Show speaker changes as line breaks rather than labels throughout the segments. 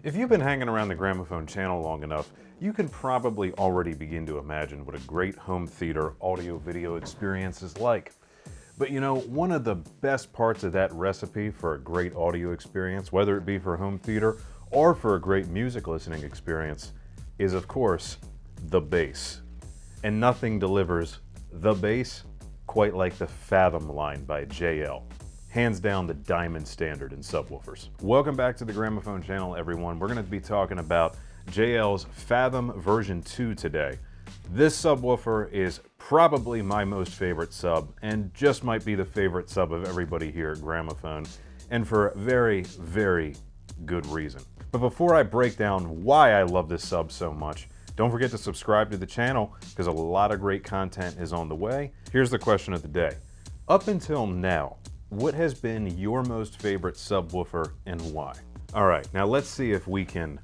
If you've been hanging around the Gramophone channel long enough, you can probably already begin to imagine what a great home theater audio-video experience is like. But you know, one of the best parts of that recipe for a great audio experience, whether it be for home theater or for a great music listening experience, is of course, the bass. And nothing delivers the bass quite like the Fathom line by JL. Hands down the diamond standard in subwoofers. Welcome back to the Gramophone channel, everyone. We're going to be talking about JL's Fathom version 2 today. This subwoofer is probably my most favorite sub, and just might be the favorite sub of everybody here at Gramophone, and for a very, very good reason. But before I break down why I love this sub so much, don't forget to subscribe to the channel, because a lot of great content is on the way. Here's the question of the day. Up until now, what has been your most favorite subwoofer and why? All right, now let's see if we can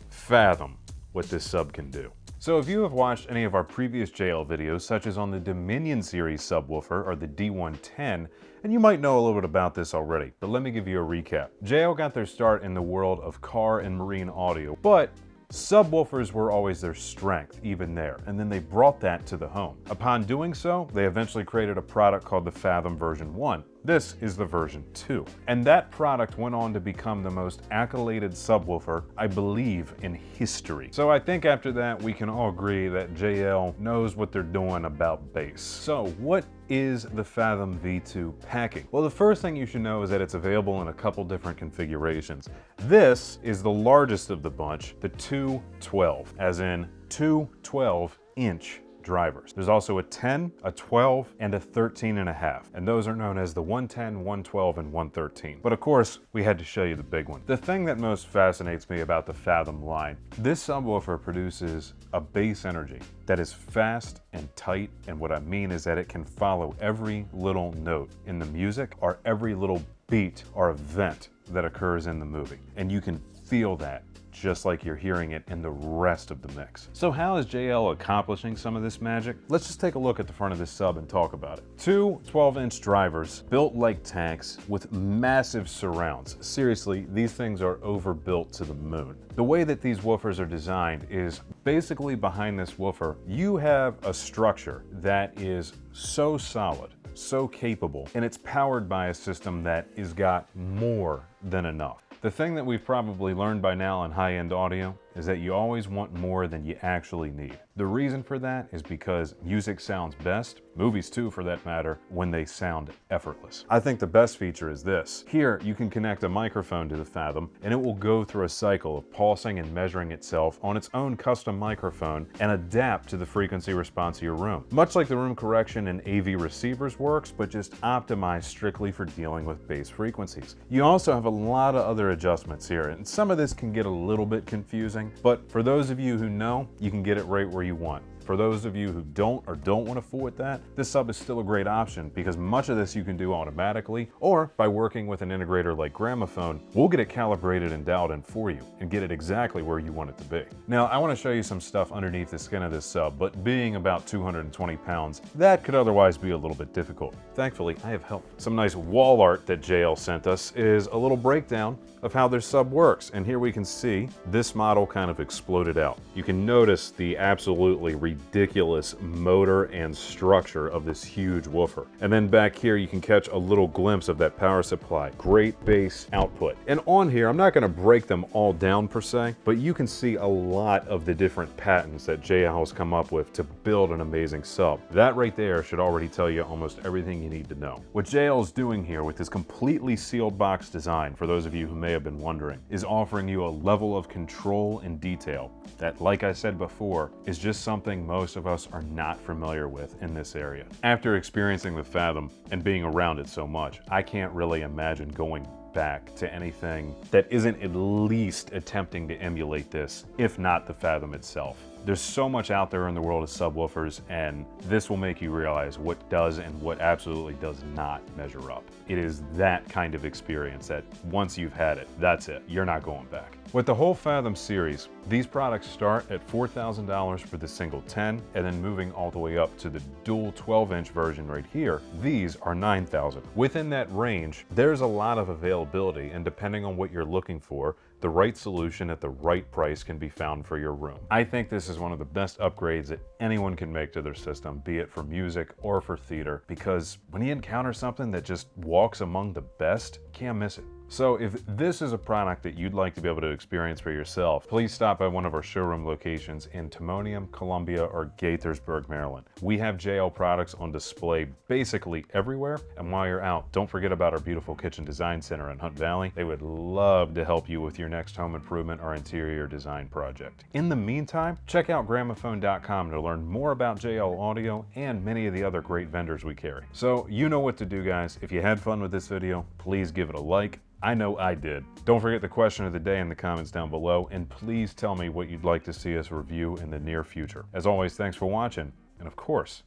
fathom what this sub can do. So if you have watched any of our previous JL videos, such as on the Dominion series subwoofer or the D110, and you might know a little bit about this already, but let me give you a recap. JL got their start in the world of car and marine audio, but subwoofers were always their strength, even there, and then they brought that to the home. Upon doing so, they eventually created a product called the Fathom version 1. This is the version 2. And that product went on to become the most accoladed subwoofer, I believe, in history. So I think after that, we can all agree that JL knows what they're doing about bass. So what is the Fathom V2 packing? Well, the first thing you should know is that it's available in a couple different configurations. This is the largest of the bunch, the 212, as in two 12-inch drivers. There's also a 10, a 12, and a 13.5, and those are known as the 110, 112, and 113. But of course, we had to show you the big one. The thing that most fascinates me about the Fathom line, this subwoofer produces a bass energy that is fast and tight, and what I mean is that it can follow every little note in the music or every little beat or event that occurs in the movie, and you can feel that just like you're hearing it in the rest of the mix. So how is JL accomplishing some of this magic? Let's just take a look at the front of this sub and talk about it. Two 12-inch drivers built like tanks with massive surrounds. Seriously, these things are overbuilt to the moon. The way that these woofers are designed is basically behind this woofer, you have a structure that is so solid, so capable, and it's powered by a system that is got more than enough. The thing that we've probably learned by now in high-end audio is that you always want more than you actually need. The reason for that is because music sounds best, movies too for that matter, when they sound effortless. I think the best feature is this. Here you can connect a microphone to the Fathom and it will go through a cycle of pulsing and measuring itself on its own custom microphone and adapt to the frequency response of your room. Much like the room correction in AV receivers works, but just optimized strictly for dealing with bass frequencies. You also have a lot of other adjustments here, and some of this can get a little bit confusing, but for those of you who know, you can get it right where you want. For those of you who don't want to fool with that, this sub is still a great option because much of this you can do automatically, or by working with an integrator like Gramophone, we'll get it calibrated and dialed in for you and get it exactly where you want it to be. Now, I want to show you some stuff underneath the skin of this sub, but being about 220 pounds, that could otherwise be a little bit difficult. Thankfully, I have help. Some nice wall art that JL sent us is a little breakdown of how their sub works, and here we can see this model kind of exploded out. You can notice the absolutely ridiculous motor and structure of this huge woofer. And then back here you can catch a little glimpse of that power supply. Great bass output. And on here, I'm not going to break them all down per se, but you can see a lot of the different patents that JL has come up with to build an amazing sub. That right there should already tell you almost everything you need to know. What JL is doing here with this completely sealed box design, for those of you who may have been wondering, is offering you a level of control and detail that, like I said before, is just something most of us are not familiar with in this area. After experiencing the Fathom and being around it so much, I can't really imagine going back to anything that isn't at least attempting to emulate this, if not the Fathom itself. There's so much out there in the world of subwoofers, and this will make you realize what does and what absolutely does not measure up. It is that kind of experience that once you've had it, that's it. You're not going back. With the whole Fathom series, these products start at $4,000 for the single 10, and then moving all the way up to the dual 12-inch version right here, these are $9,000. Within that range, there's a lot of availability, and depending on what you're looking for, the right solution at the right price can be found for your room. I think this is one of the best upgrades that anyone can make to their system, be it for music or for theater, because when you encounter something that just walks among the best, you can't miss it. So if this is a product that you'd like to be able to experience for yourself, please stop by one of our showroom locations in Timonium, Columbia, or Gaithersburg, Maryland. We have JL products on display basically everywhere, and while you're out, don't forget about our beautiful Kitchen Design Center in Hunt Valley. They would love to help you with your next home improvement or interior design project. In the meantime, check out Gramophone.com to learn more about JL Audio and many of the other great vendors we carry. So you know what to do, guys. If you had fun with this video, please give it a like. I know I did. Don't forget the question of the day in the comments down below, and please tell me what you'd like to see us review in the near future. As always, thanks for watching, and of course,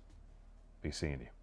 be seeing you.